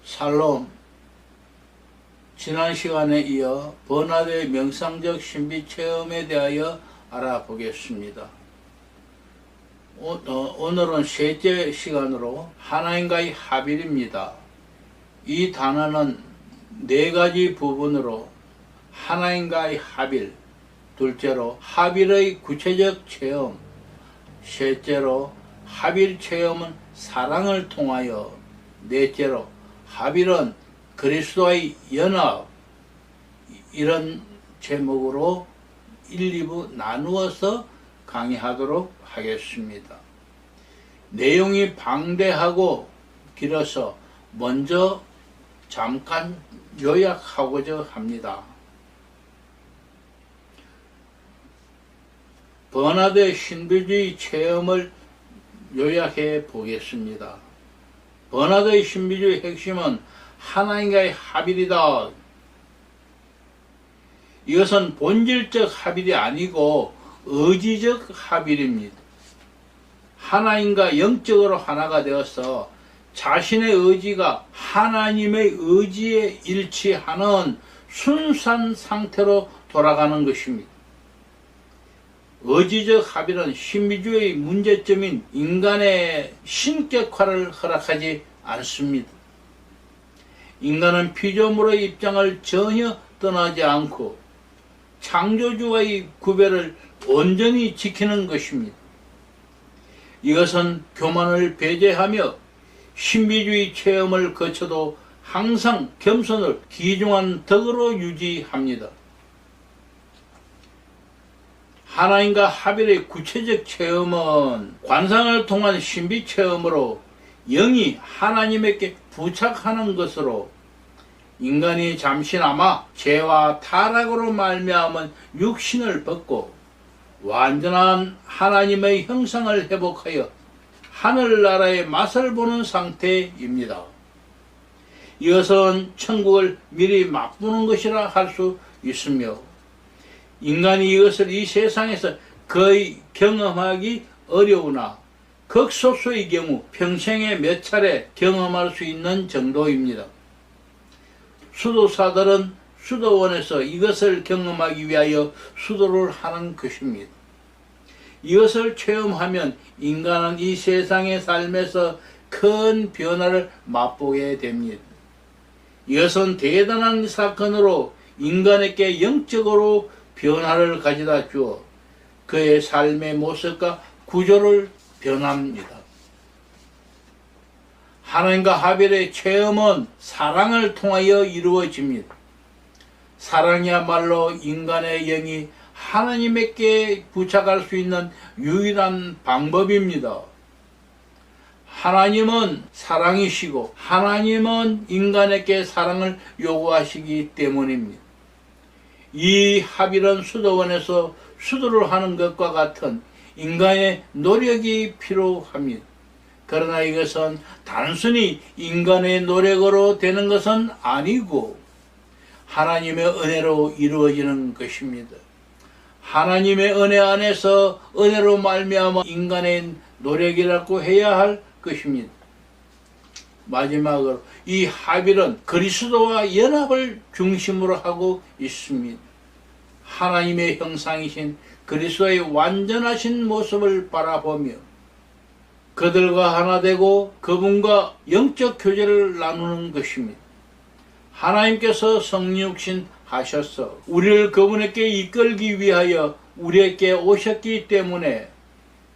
샬롬. 지난 시간에 이어 버나드의 명상적 신비 체험에 대하여 알아보겠습니다. 오늘은 셋째 시간으로 하나님과의 합일입니다. 이 단어는 네 가지 부분으로 하나님과의 합일, 둘째로 합일의 구체적 체험, 셋째로 합일 체험은 사랑을 통하여, 넷째로 합일은 그리스도의 연합, 이런 제목으로 1, 2부 나누어서 강의하도록 하겠습니다. 내용이 방대하고 길어서 먼저 잠깐 요약하고자 합니다. 버나드의 신비주의 체험을 요약해 보겠습니다. 버나드의 신비주의 핵심은 하나님과의 합일이다. 이것은 본질적 합일이 아니고 의지적 합일입니다. 하나님과 영적으로 하나가 되어서 자신의 의지가 하나님의 의지에 일치하는 순수한 상태로 돌아가는 것입니다. 의지적 합일은 신비주의의 문제점인 인간의 신격화를 허락하지 않습니다. 인간은 피조물의 입장을 전혀 떠나지 않고 창조주와의 구별을 온전히 지키는 것입니다. 이것은 교만을 배제하며 신비주의 체험을 거쳐도 항상 겸손을 귀중한 덕으로 유지합니다. 하나님과 합일의 구체적 체험은 관상을 통한 신비 체험으로 영이 하나님에게 부착하는 것으로 인간이 잠시나마 죄와 타락으로 말미암은 육신을 벗고 완전한 하나님의 형상을 회복하여 하늘나라의 맛을 보는 상태입니다. 이것은 천국을 미리 맛보는 것이라 할 수 있으며 인간이 이것을 이 세상에서 거의 경험하기 어려우나 극소수의 경우 평생에 몇 차례 경험할 수 있는 정도입니다. 수도사들은 수도원에서 이것을 경험하기 위하여 수도를 하는 것입니다. 이것을 체험하면 인간은 이 세상의 삶에서 큰 변화를 맛보게 됩니다. 이것은 대단한 사건으로 인간에게 영적으로 변화를 가져다 주어 그의 삶의 모습과 구조를 변합니다. 하나님과 합일의 체험은 사랑을 통하여 이루어집니다. 사랑이야말로 인간의 영이 하나님께 부착할 수 있는 유일한 방법입니다. 하나님은 사랑이시고 하나님은 인간에게 사랑을 요구하시기 때문입니다. 이 합일은 수도원에서 수도를 하는 것과 같은 인간의 노력이 필요합니다. 그러나 이것은 단순히 인간의 노력으로 되는 것은 아니고 하나님의 은혜로 이루어지는 것입니다. 하나님의 은혜 안에서 은혜로 말미암아 인간의 노력이라고 해야 할 것입니다. 마지막으로 이 합일은 그리스도와 연합을 중심으로 하고 있습니다. 하나님의 형상이신 그리스도의 완전하신 모습을 바라보며 그들과 하나 되고 그분과 영적 교제를 나누는 것입니다. 하나님께서 성육신 하셔서 우리를 그분에게 이끌기 위하여 우리에게 오셨기 때문에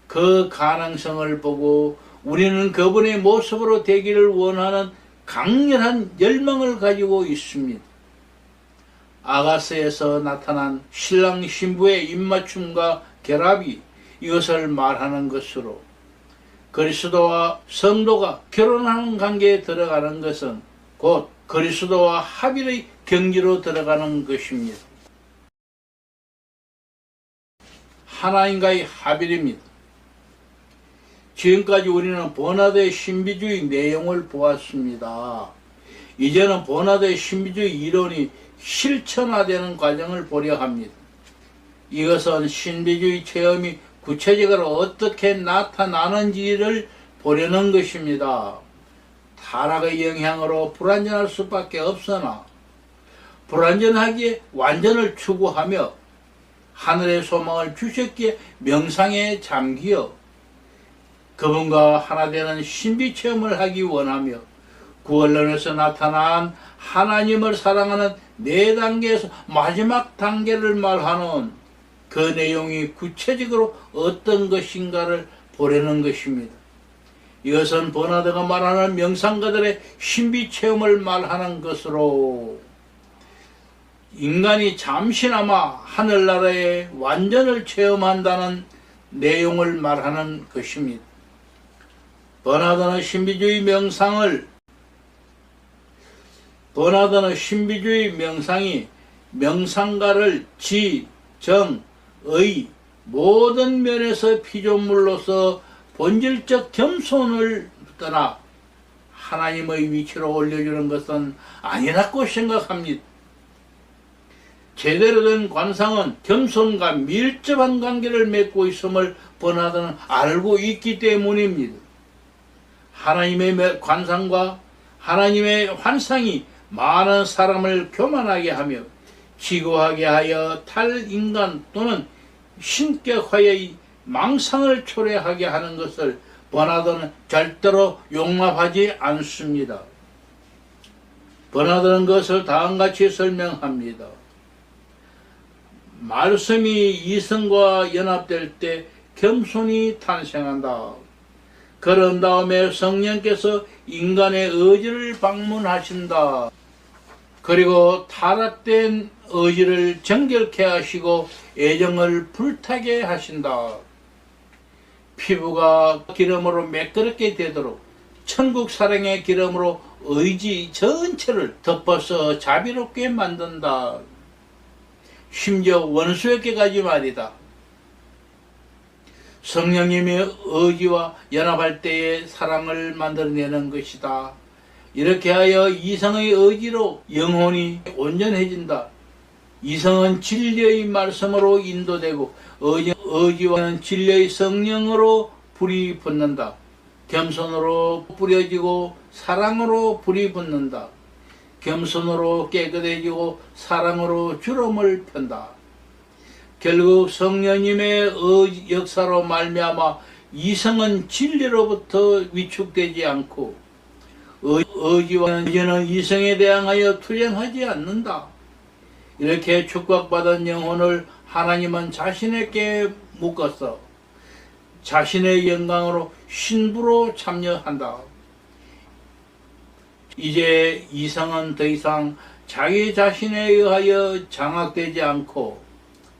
그 가능성을 보고 우리는 그분의 모습으로 되기를 원하는 강렬한 열망을 가지고 있습니다. 아가서에서 나타난 신랑 신부의 입맞춤과 결합이 이것을 말하는 것으로 그리스도와 성도가 결혼하는 관계에 들어가는 것은 곧 그리스도와 합일의 경지로 들어가는 것입니다. 하나님과의 합일입니다. 지금까지 우리는 버나드의 신비주의 내용을 보았습니다. 이제는 버나드의 신비주의 이론이 실천화되는 과정을 보려 합니다. 이것은 신비주의 체험이 구체적으로 어떻게 나타나는지를 보려는 것입니다. 타락의 영향으로 불완전할 수밖에 없으나 불완전하기에 완전을 추구하며 하늘의 소망을 주셨기에 명상에 잠기어 그분과 하나 되는 신비 체험을 하기 원하며 구원론에서 나타난 하나님을 사랑하는 네 단계에서 마지막 단계를 말하는 그 내용이 구체적으로 어떤 것인가를 보려는 것입니다. 이것은 버나드가 말하는 명상가들의 신비 체험을 말하는 것으로 인간이 잠시나마 하늘나라의 완전을 체험한다는 내용을 말하는 것입니다. 버나드는 신비주의 명상이 명상가를 지, 정, 의 모든 면에서 피조물로서 본질적 겸손을 떠나 하나님의 위치로 올려주는 것은 아니라고 생각합니다. 제대로 된 관상은 겸손과 밀접한 관계를 맺고 있음을 버나드는 알고 있기 때문입니다. 하나님의 관상과 하나님의 환상이 많은 사람을 교만하게 하며 지고하게 하여 탈인간 또는 신격화의 망상을 초래하게 하는 것을 버나드는 절대로 용납하지 않습니다. 버나드는 그것을 다음같이 설명합니다. 말씀이 이성과 연합될 때 겸손이 탄생한다. 그런 다음에 성령께서 인간의 의지를 방문하신다. 그리고 타락된 의지를 정결케 하시고 애정을 불타게 하신다. 피부가 기름으로 매끄럽게 되도록 천국 사랑의 기름으로 의지 전체를 덮어서 자비롭게 만든다. 심지어 원수에게까지 말이다. 성령님의 의지와 연합할 때의 사랑을 만들어내는 것이다. 이렇게 하여 이성의 의지로 영혼이 온전해진다. 이성은 진리의 말씀으로 인도되고 의지와는 진리의 성령으로 불이 붙는다. 겸손으로 뿌려지고 사랑으로 불이 붙는다. 겸손으로 깨끗해지고 사랑으로 주름을 편다. 결국 성령님의 역사로 말미암아 이성은 진리로부터 위축되지 않고 의지는 이성에 대항하여 투쟁하지 않는다. 이렇게 축복받은 영혼을 하나님은 자신에게 묶어서 자신의 영광으로 신부로 참여한다. 이제 이성은 더 이상 자기 자신에 의하여 장악되지 않고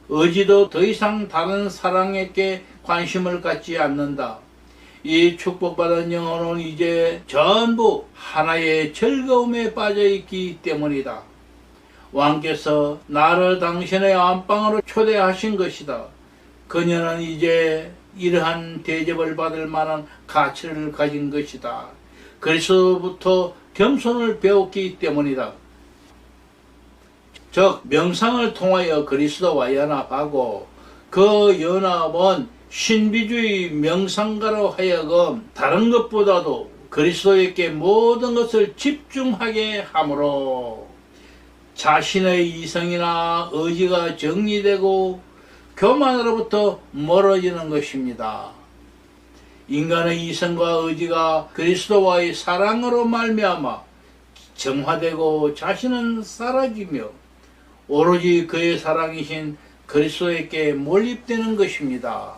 의지도 더 이상 다른 사랑에게 관심을 갖지 않는다. 이 축복받은 영혼은 이제 전부 하나의 즐거움에 빠져 있기 때문이다. 왕께서 나를 당신의 안방으로 초대하신 것이다. 그녀는 이제 이러한 대접을 받을 만한 가치를 가진 것이다. 그리스도부터 겸손을 배웠기 때문이다. 즉 명상을 통하여 그리스도와 연합하고 그 연합은 신비주의 명상가로 하여금 다른 것보다도 그리스도에게 모든 것을 집중하게 하므로 자신의 이성이나 의지가 정리되고 교만으로부터 멀어지는 것입니다. 인간의 이성과 의지가 그리스도와의 사랑으로 말미암아 정화되고 자신은 사라지며 오로지 그의 사랑이신 그리스도에게 몰입되는 것입니다.